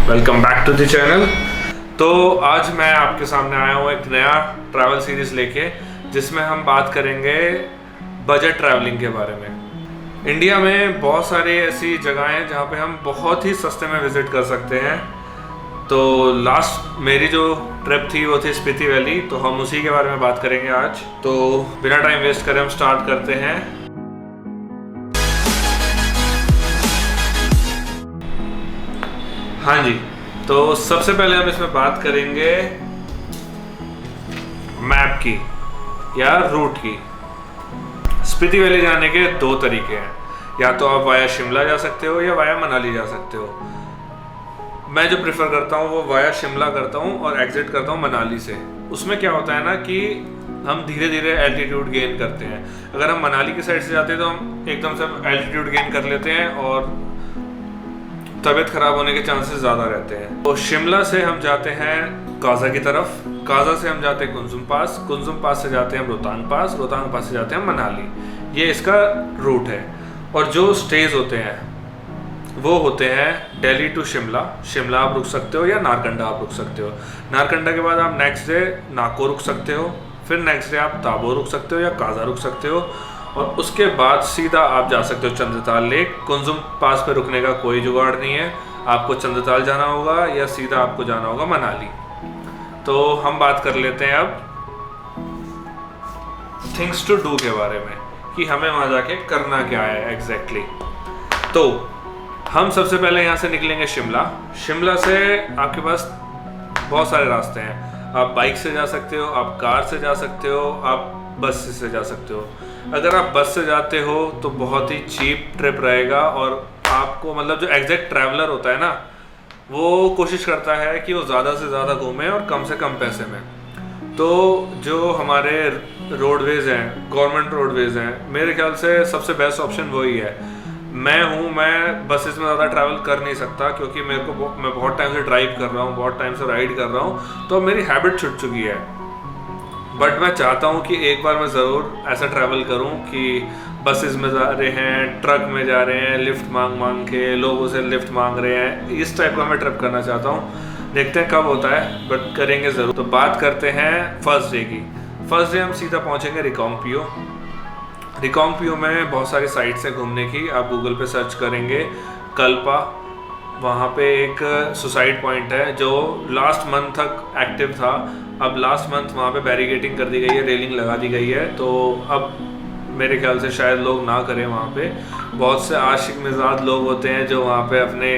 Welcome back to the channel. तो आज मैं आपके सामने आया हूँ एक नया ट्रैवल सीरीज लेके, जिसमें हम बात करेंगे बजट ट्रैवलिंग के बारे में। इंडिया में बहुत सारी ऐसी जगहें हैं जहाँ पे हम बहुत ही सस्ते में विजिट कर सकते हैं। तो लास्ट मेरी जो ट्रिप थी वो थी स्पीति वैली, तो हम उसी के बारे में बात करेंगे आज। तो बिना टाइम वेस्ट करे हम स्टार्ट करते हैं। हाँ जी, तो सबसे पहले हम इसमें बात करेंगे मैप की या रूट की। स्पीति वैली जाने के दो तरीके हैं, या तो आप वाया शिमला जा सकते हो या वाया मनाली जा सकते हो। मैं जो प्रेफर करता हूँ वो वाया शिमला करता हूँ और एग्जिट करता हूँ मनाली से। उसमें क्या होता है ना कि हम धीरे धीरे एल्टीट्यूड गेन करते हैं। अगर हम मनाली की साइड से जाते हैं तो हम एकदम से एल्टीट्यूड गेन कर लेते हैं और तबीयत खराब होने के चांसेस ज़्यादा रहते हैं। तो शिमला से हम जाते हैं काजा की तरफ, काजा से हम जाते हैं कुंजुम पास से जाते हैं रोहतांग पास से जाते हैं मनाली। ये इसका रूट है। और जो स्टेज होते हैं वो होते हैं दिल्ली टू शिमला आप रुक सकते हो या नारकंडा आप रुक सकते हो। नारकंडा के बाद आप नेक्स्ट डे नाको रुक सकते हो, फिर नेक्स्ट डे आप ताबो रुक सकते हो या काजा रुक सकते हो, और उसके बाद सीधा आप जा सकते हो चंद्रताल लेक। कुंजुम पास पे रुकने का कोई जुगाड़ नहीं है, आपको चंद्रताल जाना होगा या सीधा आपको जाना होगा मनाली। तो हम बात कर लेते हैं अब थिंग्स टू डू के बारे में कि हमें वहाँ जाके करना क्या है एग्जैक्टली। तो हम सबसे पहले यहाँ से निकलेंगे शिमला से आपके पास बहुत सारे रास्ते हैं। आप बाइक से जा सकते हो, आप कार से जा सकते हो, आप बस से जा सकते हो। अगर आप बस से जाते हो तो बहुत ही चीप ट्रिप रहेगा, और आपको मतलब जो एग्जैक्ट ट्रैवलर होता है ना वो कोशिश करता है कि वो ज़्यादा से ज़्यादा घूमे और कम से कम पैसे में। तो जो हमारे रोडवेज़ हैं, गवर्नमेंट रोडवेज़ हैं, मेरे ख्याल से सबसे बेस्ट ऑप्शन वही है। मैं बसेस में ज़्यादा ट्रैवल कर नहीं सकता क्योंकि मैं बहुत टाइम से ड्राइव कर रहा हूँ, बहुत टाइम से राइड कर रहा हूँ, तो मेरी हैबिट छूट चुकी है। बट मैं चाहता हूँ कि एक बार मैं ज़रूर ऐसा ट्रैवल करूँ कि बसेस में जा रहे हैं, ट्रक में जा रहे हैं, लिफ्ट मांग के लोगों से लिफ्ट मांग रहे हैं, इस टाइप का मैं ट्रिप करना चाहता हूँ। देखते हैं कब होता है, बट करेंगे ज़रूर। तो बात करते हैं फर्स्ट डे की। फर्स्ट डे हम सीधा पहुँचेंगे रिकांगपियो में बहुत सारी साइट्स हैं घूमने की। आप गूगल पे सर्च करेंगे कल्पा, वहाँ पे एक सुसाइड पॉइंट है जो लास्ट मंथ तक एक्टिव था। अब लास्ट मंथ वहाँ पे बैरिकेडिंग कर दी गई है, रेलिंग लगा दी गई है, तो अब मेरे ख्याल से शायद लोग ना करें वहाँ पे। बहुत से आशिक मिजाज लोग होते हैं जो वहाँ पे अपने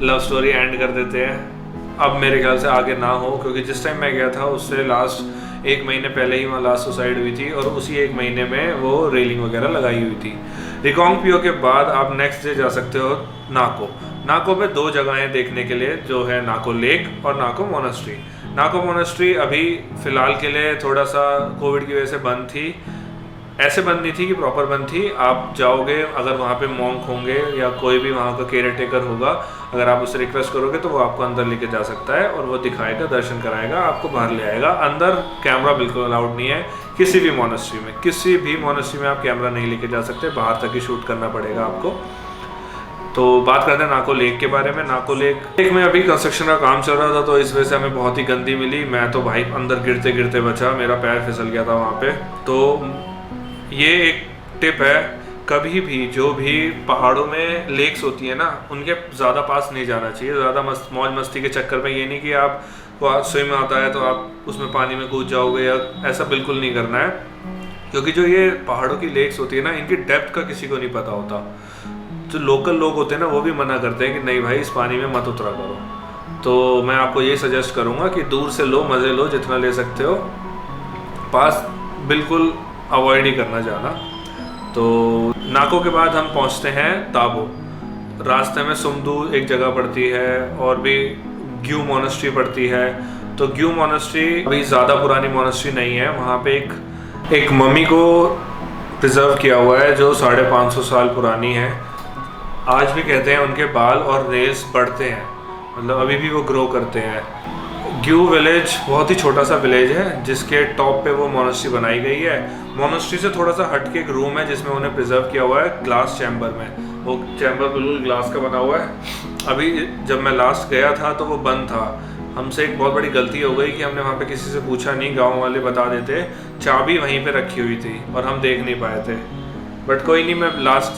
लव स्टोरी एंड कर देते हैं। अब मेरे ख्याल से आगे ना हो, क्योंकि जिस टाइम मैं गया था उससे लास्ट 1 महीने पहले ही वहाँ लास्ट सुसाइड हुई थी, और उसी 1 महीने में वो रेलिंग वगैरह लगाई हुई थी। रिकांगपियो के बाद आप नेक्स्ट डे जा सकते हो नाको में 2 जगहें देखने के लिए, जो है नाको लेक और नाको मोनेस्ट्री अभी फ़िलहाल के लिए थोड़ा सा कोविड की वजह से बंद थी। ऐसे बंद नहीं थी कि प्रॉपर बंद थी। आप जाओगे, अगर वहाँ पे मॉन्क होंगे या कोई भी वहाँ का केयर टेकर होगा, अगर आप उससे रिक्वेस्ट करोगे तो वो आपको अंदर लेके जा सकता है और वो दिखाएगा, दर्शन कराएगा, आपको बाहर ले आएगा। अंदर कैमरा बिल्कुल अलाउड नहीं है किसी भी मोनेस्ट्री में आप कैमरा नहीं लेके जा सकते, बाहर तक ही शूट करना पड़ेगा आपको। तो बात करते हैं नाको लेक के बारे में। नाको लेक में अभी कंस्ट्रक्शन का काम चल रहा था, तो इस वजह से हमें बहुत ही गंदी मिली। मैं तो भाई अंदर गिरते गिरते बचा, मेरा पैर फिसल गया था वहाँ पे। तो ये एक टिप है, कभी भी जो भी पहाड़ों में लेक्स होती है ना, उनके ज़्यादा पास नहीं जाना चाहिए। ज़्यादा मौज मस्ती के चक्कर में, ये नहीं कि आपको स्विम आता है तो आप उसमें पानी में कूद जाओगे, या ऐसा बिल्कुल नहीं करना है। क्योंकि जो ये पहाड़ों की लेक्स होती है ना, इनकी डेप्थ का किसी को नहीं पता होता। जो लोकल लोग होते हैं ना, वो भी मना करते हैं कि नहीं भाई इस पानी में मत उतरा करो। तो मैं आपको ये सजेस्ट करूँगा कि दूर से लो, मज़े लो जितना ले सकते हो, पास बिल्कुल अवॉइड ही करना जाना। तो नाको के बाद हम पहुंचते हैं ताबो। रास्ते में सुमदू एक जगह पड़ती है और भी ग्यू मोनेस्ट्री पड़ती है। तो ग्यू मोनेस्ट्री अभी ज़्यादा पुरानी मोनेस्ट्री नहीं है, वहाँ पे एक मम्मी को प्रिजर्व किया हुआ है जो 550 साल पुरानी है। आज भी कहते हैं उनके बाल और नेल्स बढ़ते हैं, मतलब अभी भी वो ग्रो करते हैं। ग्यू विलेज बहुत ही छोटा सा विलेज है जिसके टॉप पे वो मोनेस्ट्री बनाई गई है, मोनेस्ट्री से थोड़ा सा हट के एक रूम है जिसमें उन्हें प्रिजर्व किया हुआ है ग्लास चैम्बर में। वो चैम्बर बिल्कुल ग्लास का बना हुआ है। अभी जब मैं लास्ट गया था तो वो बंद था। हमसे एक बहुत बड़ी गलती हो गई कि हमने वहाँ पे किसी से पूछा नहीं, गांव वाले बता देते। चाबी वहीं पे रखी हुई थी और हम देख नहीं पाए थे। बट कोई नहीं, मैं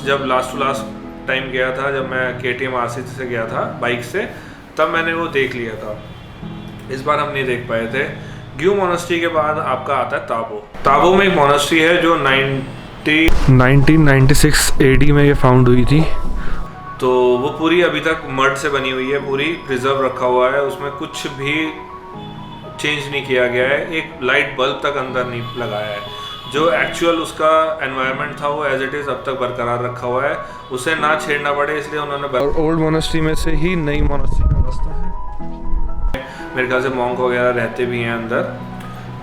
जब लास्ट टू लास्ट टाइम गया था, जब मैं KTM RC से गया था बाइक से, तब मैंने वो देख लिया था। इस बार हम नहीं देख पाए थे। ग्यू मोनेस्ट्री के बाद आपका आता है ताबो। ताबो में एक मोनेस्ट्री है जो 1996 AD में ये फाउंड हुई थी। तो वो पूरी अभी तक मड से बनी हुई है, पूरी प्रिजर्व रखा हुआ है, उसमें कुछ भी चेंज नहीं किया गया है। एक लाइट बल्ब तक अंदर नहीं लगाया है। जो एक्चुअल उसका एनवायरनमेंट था वो एज इट इज़ अब तक बरकरार रखा हुआ है, उसे ना छेड़ना पड़े इसलिए उन्होंने। ओल्ड मोनेस्ट्री में से ही नई मोनेस्ट्री का रास्ता है। मेरे ख्याल से मॉन्क वगैरह रहते भी हैं अंदर।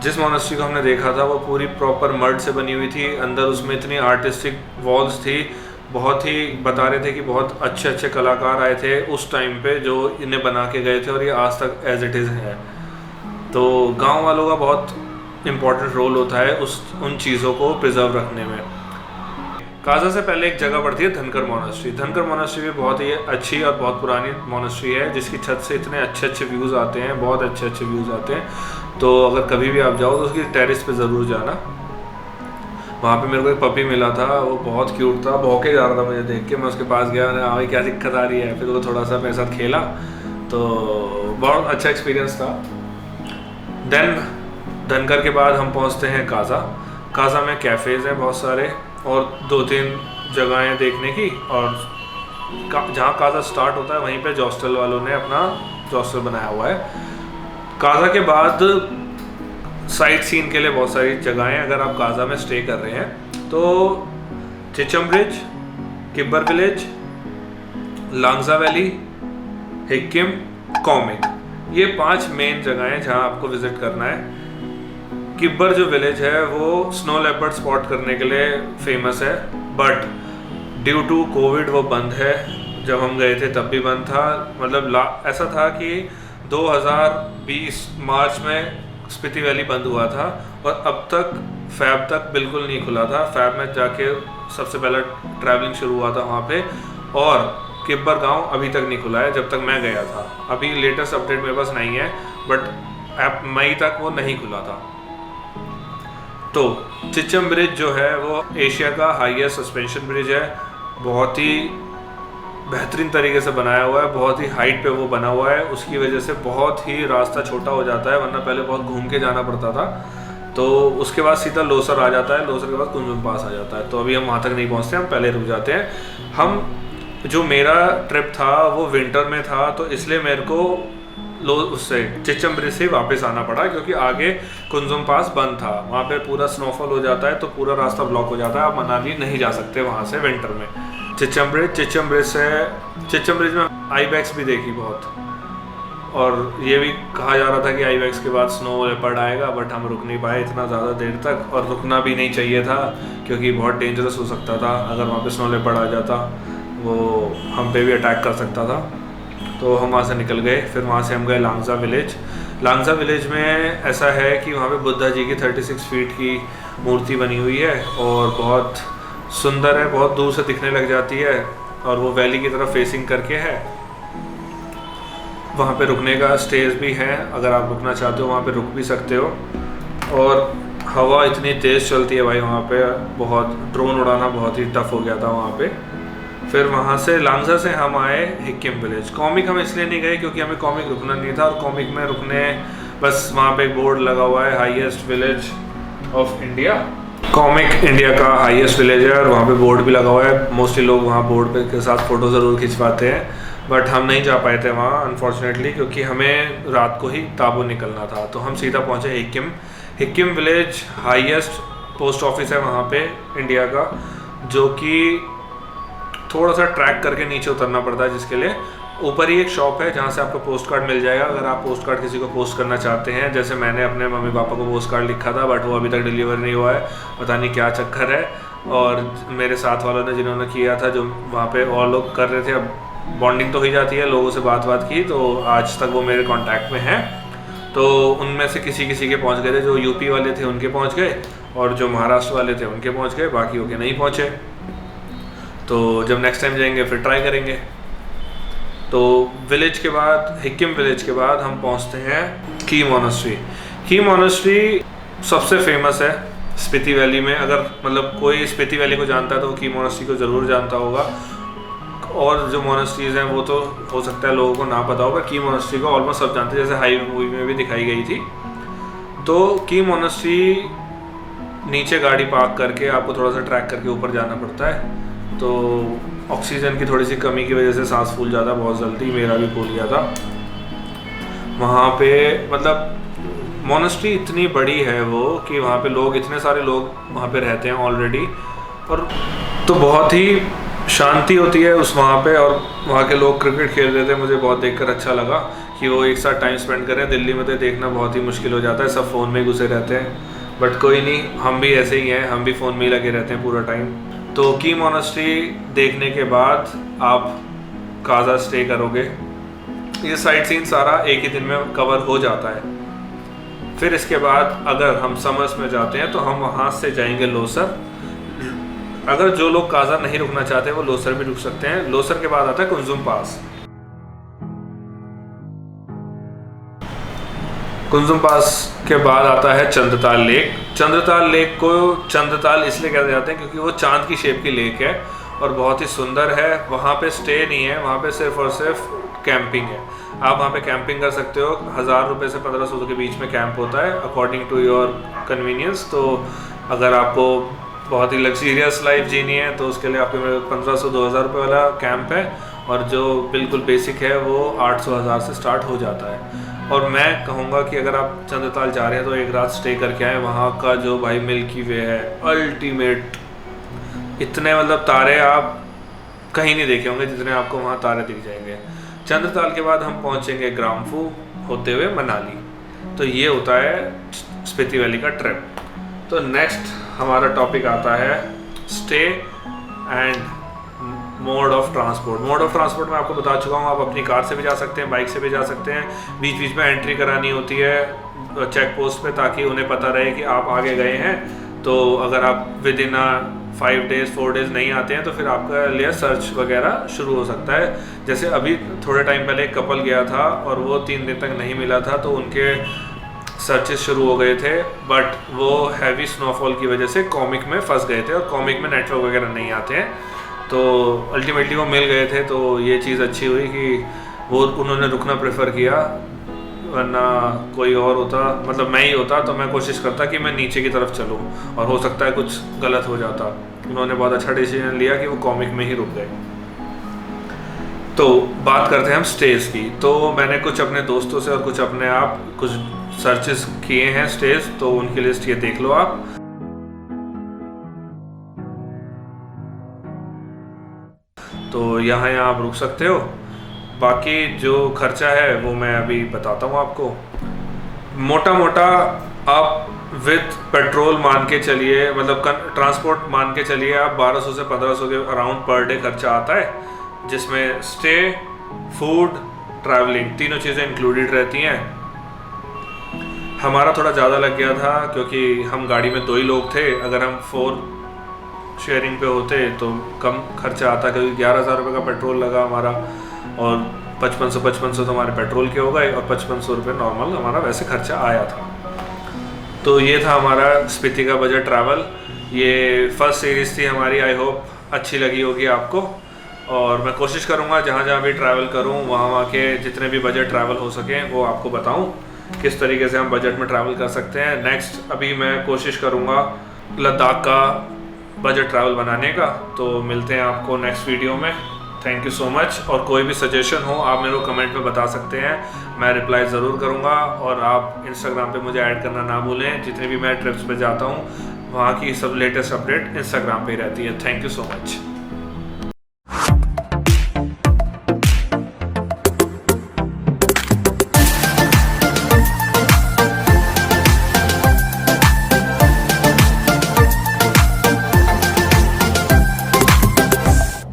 जिस मोनेस्ट्री को हमने देखा था वो पूरी प्रॉपर मड से बनी हुई थी। अंदर उसमें इतनी आर्टिस्टिक वॉल्स थी, बहुत ही बता रहे थे कि बहुत अच्छे अच्छे कलाकार आए थे उस टाइम पे जो इन्हें बना के गए थे, और ये आज तक एज इट इज़ है। तो गांव वालों का बहुत इम्पोर्टेंट रोल होता है उन चीज़ों को प्रिजर्व रखने में। काजा से पहले एक जगह पड़ती है धनकर मोनेस्ट्री। धनकर मोनेस्ट्री भी बहुत ही अच्छी और बहुत पुरानी मोनेस्ट्री है, जिसकी छत से इतने अच्छे अच्छे व्यूज़ आते हैं, बहुत अच्छे अच्छे व्यूज़ आते हैं। तो अगर कभी भी आप जाओ तो उसकी टेरेस पे ज़रूर जाना। वहाँ पे मेरे को एक पपी मिला था, वो बहुत क्यूट था, भौंके जा रहा था मुझे देख के। मैं उसके पास गया, मैंने हाँ क्या दिक्कत आ रही है, फिर वो थोड़ा सा मेरे साथ खेला, तो बहुत अच्छा एक्सपीरियंस था। देन धनकर के बाद हम पहुँचते हैं काजा। काजा में कैफ़ेज़ हैं बहुत सारे और 2-3 जगहें देखने की, और जहाँ काजा स्टार्ट होता है वहीं पे जॉस्टल वालों ने अपना जॉस्टल बनाया हुआ है। काजा के बाद साइट सीन के लिए बहुत सारी जगहें, अगर आप काजा में स्टे कर रहे हैं तो Chicham bridge, Kibber village, Langza valley, Hikkim, Komic, ये 5 मेन जगहें जहां आपको विजिट करना है। किब्बर जो विलेज है वो स्नो लेपर्ड स्पॉट करने के लिए फेमस है, बट ड्यू टू कोविड वो बंद है। जब हम गए थे तब भी बंद था। मतलब ऐसा था कि 2020 मार्च में स्पीति वैली बंद हुआ था और अब तक फैब तक बिल्कुल नहीं खुला था। फैब में जाके सबसे पहले ट्रैवलिंग शुरू हुआ था वहाँ पे, और किब्बर गांव अभी तक नहीं खुला है जब तक मैं गया था। अभी लेटेस्ट अपडेट मेरे पास नहीं है, बट मई तक वो नहीं खुला था। तो चिचम ब्रिज जो है वो एशिया का हाईएस्ट सस्पेंशन ब्रिज है। बहुत ही बेहतरीन तरीके से बनाया हुआ है, बहुत ही हाइट पे वो बना हुआ है। उसकी वजह से बहुत ही रास्ता छोटा हो जाता है, वरना पहले बहुत घूम के जाना पड़ता था। तो उसके बाद सीधा लोसर आ जाता है, लोसर के बाद कुंजुम पास आ जाता है। तो अभी हम वहाँ तक नहीं पहुँचते, हम पहले रुक जाते हैं। जो मेरा ट्रिप था वो विंटर में था, तो इसलिए मेरे को उससे चिचम ब्रिज से वापस आना पड़ा, क्योंकि आगे कुंजुम पास बंद था। वहाँ पे पूरा स्नोफॉल हो जाता है तो पूरा रास्ता ब्लॉक हो जाता है, आप मनाली नहीं जा सकते वहाँ से विंटर में। चिचम ब्रिज में आईबैक्स भी देखी बहुत, और ये भी कहा जा रहा था कि आईबैक्स के बाद स्नो लेपर्ड आएगा, बट हम रुक नहीं पाए इतना ज़्यादा देर तक, और रुकना भी नहीं चाहिए था क्योंकि बहुत डेंजरस हो सकता था। अगर वहाँ पे स्नो लेपर्ड आ जाता वो हम पे भी अटैक कर सकता था। तो हम वहाँ से निकल गए। फिर वहाँ से हम गए लांगजा विलेज। लांगजा विलेज में ऐसा है कि वहाँ पे बुद्धा जी की 36 फीट की मूर्ति बनी हुई है और बहुत सुंदर है, बहुत दूर से दिखने लग जाती है, और वो वैली की तरफ फेसिंग करके है। वहाँ पे रुकने का स्टेज भी है, अगर आप रुकना चाहते हो वहाँ पे रुक भी सकते हो। और हवा इतनी तेज़ चलती है भाई वहाँ पे, बहुत ड्रोन उड़ाना बहुत ही टफ हो गया था वहाँ पे। फिर वहाँ से लांगजा से हम आए हिक्किम विलेज। कॉमिक हम इसलिए नहीं गए क्योंकि हमें कॉमिक रुकना नहीं था, और कॉमिक में रुकने बस वहाँ पे एक बोर्ड लगा हुआ है, highest village of India. Comic India का हाईएस्ट विलेज है और वहाँ पे बोर्ड भी लगा हुआ है। मोस्टली लोग वहाँ बोर्ड पे के साथ फ़ोटो ज़रूर खिंचवाते हैं, बट हम नहीं जा पाए थे वहाँ अनफॉर्चुनेटली, क्योंकि हमें रात को ही ताबो निकलना था। तो हम सीधा पहुँचे Hikkim. Hikkim village highest post office है वहाँ पे इंडिया का, जो कि थोड़ा सा ट्रैक करके नीचे उतरना पड़ता है, जिसके लिए ऊपर ही एक शॉप है जहाँ से आपको पोस्ट कार्ड मिल जाएगा। अगर आप पोस्ट कार्ड किसी को पोस्ट करना चाहते हैं, जैसे मैंने अपने मम्मी पापा को पोस्ट कार्ड लिखा था, बट वो अभी तक डिलीवर नहीं हुआ है, पता नहीं क्या चक्कर है। और मेरे साथ वालों ने जिन्होंने किया था, जो वहाँ पे और लोग कर रहे थे, अब बॉन्डिंग तो ही जाती है, लोगों से बात की, तो आज तक वो मेरे कॉन्टैक्ट में हैं। तो उनमें से किसी के पहुँच गए थे, जो यूपी वाले थे उनके पहुँच गए, और जो महाराष्ट्र वाले थे उनके पहुंच गए, बाकी के नहीं पहुंचे। तो जब नेक्स्ट टाइम जाएंगे फिर ट्राई करेंगे। तो विलेज के बाद, हिक्किम विलेज के बाद हम पहुंचते हैं की मोनेस्ट्री। की मोनेस्ट्री सबसे फेमस है स्पीति वैली में। अगर मतलब कोई स्पीति वैली को जानता है तो वो की मोनेस्ट्री को ज़रूर जानता होगा। और जो मोनेस्ट्रीज़ हैं वो तो हो सकता है लोगों को ना पता होगा, की मोनेस्ट्री को ऑलमोस्ट सब जानते हैं, जैसे हाईवे मूवी में भी दिखाई गई थी। तो की मोनेस्ट्री नीचे गाड़ी पार्क करके आपको थोड़ा सा ट्रैक करके ऊपर जाना पड़ता है। तो ऑक्सीजन की थोड़ी सी कमी की वजह से सांस फूल जाता बहुत जल्दी, मेरा भी फूल गया था वहाँ पे। मतलब मोनेस्ट्री इतनी बड़ी है वो कि वहाँ पे लोग, इतने सारे लोग वहाँ पे रहते हैं ऑलरेडी, और तो बहुत ही शांति होती है उस वहाँ पे। और वहाँ के लोग क्रिकेट खेल रहे थे, मुझे बहुत देखकर अच्छा लगा कि वो एक साथ टाइम स्पेंड करें। दिल्ली में तो देखना बहुत ही मुश्किल हो जाता है, सब फ़ोन में घुसे रहते हैं। बट कोई नहीं, हम भी ऐसे ही हैं, हम भी फ़ोन में ही लगे रहते हैं पूरा टाइम। तो की मोनेस्ट्री देखने के बाद आप काजा स्टे करोगे। ये साइट सीन सारा एक ही दिन में कवर हो जाता है। फिर इसके बाद अगर हम समर्स में जाते हैं तो हम वहाँ से जाएंगे लोसर। अगर जो लोग काजा नहीं रुकना चाहते वो लोसर भी रुक सकते हैं। लोसर के बाद आता है कुंजुम पास। कुंजुम पास के बाद आता है चंद्रताल लेक। चंद्रताल लेक को चंद्रताल इसलिए कहते जाते हैं क्योंकि वो चांद की शेप की लेक है और बहुत ही सुंदर है। वहाँ पे स्टे नहीं है, वहाँ पे सिर्फ और सिर्फ कैंपिंग है। आप वहाँ पे कैंपिंग कर सकते हो। 1000 रुपये से 1500 के बीच में कैंप होता है अकॉर्डिंग टू योर कन्वीनियंस। तो अगर आपको बहुत ही लग्जीरियस लाइफ जीनी है तो उसके लिए आपके 1500-2000 रुपये वाला कैंप है, और जो बिल्कुल बेसिक है वो 800-1000 से स्टार्ट हो जाता है। और मैं कहूँगा कि अगर आप चंद्रताल जा रहे हैं तो एक रात स्टे करके आए। वहाँ का जो भाई मिल्की वे है अल्टीमेट, इतने मतलब तारे आप कहीं नहीं देखे होंगे जितने आपको वहाँ तारे दिख जाएंगे। चंद्रताल के बाद हम पहुँचेंगे ग्राम्फू होते हुए मनाली। तो ये होता है स्पीति वैली का ट्रिप। तो नेक्स्ट हमारा टॉपिक आता है stay and mode of transport. Mode of transport मैं आपको बता चुका हूँ, आप अपनी कार से भी जा सकते हैं, बाइक से भी जा सकते हैं। बीच बीच में एंट्री करानी होती है चेक पोस्ट पे, ताकि उन्हें पता रहे कि आप आगे गए हैं। तो अगर आप विद इन 5 डेज़ 4 डेज़ नहीं आते हैं तो फिर आपका लिए सर्च वगैरह शुरू हो सकता है। जैसे अभी थोड़े टाइम पहले एक कपल गया था और वो 3 दिन तक नहीं मिला था, तो उनके सर्चेस शुरू हो गए थे। बट वो हैवी स्नोफॉल की वजह से कॉमिक में फंस गए थे और कॉमिक में नेटवर्क वगैरह नहीं आते हैं। तो अल्टीमेटली वो मिल गए थे। तो ये चीज़ अच्छी हुई कि वो उन्होंने रुकना प्रेफर किया, वरना कोई और होता, मतलब मैं ही होता, तो मैं कोशिश करता कि मैं नीचे की तरफ चलूँ और हो सकता है कुछ गलत हो जाता। उन्होंने बहुत अच्छा डिसीजन लिया कि वो कॉमिक में ही रुक गए। तो बात करते हैं हम स्टेज की। तो मैंने कुछ अपने दोस्तों से और कुछ अपने आप कुछ सर्चेस किए हैं स्टेज, तो उनकी लिस्ट ये देख लो आप। तो यहाँ आप रुक सकते हो। बाकी जो खर्चा है वो मैं अभी बताता हूँ आपको। मोटा मोटा आप विद पेट्रोल मान के चलिए, मतलब ट्रांसपोर्ट मान के चलिए, आप 1200 से 1500 के अराउंड पर डे खर्चा आता है, जिसमें स्टे, फूड, ट्रैवलिंग तीनों चीज़ें इंक्लूडेड रहती हैं। हमारा थोड़ा ज़्यादा लग गया था क्योंकि हम गाड़ी में 2 ही लोग थे। अगर हम 4 शेयरिंग पे होते तो कम खर्चा आता, क्योंकि 11,000 रुपये का पेट्रोल लगा हमारा, और 5500 तो हमारे पेट्रोल के हो गए, और 5500 रुपये नॉर्मल हमारा वैसे खर्चा आया था। तो ये था हमारा स्पीति का बजट ट्रैवल। ये फर्स्ट सीरीज़ थी हमारी, आई होप अच्छी लगी होगी आपको। और मैं कोशिश करूँगा जहाँ जहाँ भी ट्रैवल करूँ वहाँ के जितने भी बजट ट्रैवल हो सकें वो आपको बताऊँ, किस तरीके से हम बजट में ट्रैवल कर सकते हैं। नेक्स्ट अभी मैं कोशिश करूँगा लद्दाख का बजट ट्रैवल बनाने का। तो मिलते हैं आपको नेक्स्ट वीडियो में। Thank you so much. और कोई भी सजेशन हो आप मेरे को कमेंट में बता सकते हैं, मैं रिप्लाई ज़रूर करूँगा। और आप इंस्टाग्राम पे मुझे ऐड करना ना भूलें। जितने भी मैं ट्रिप्स पे जाता हूँ वहाँ की सब लेटेस्ट अपडेट इंस्टाग्राम पे ही रहती है। Thank you so much.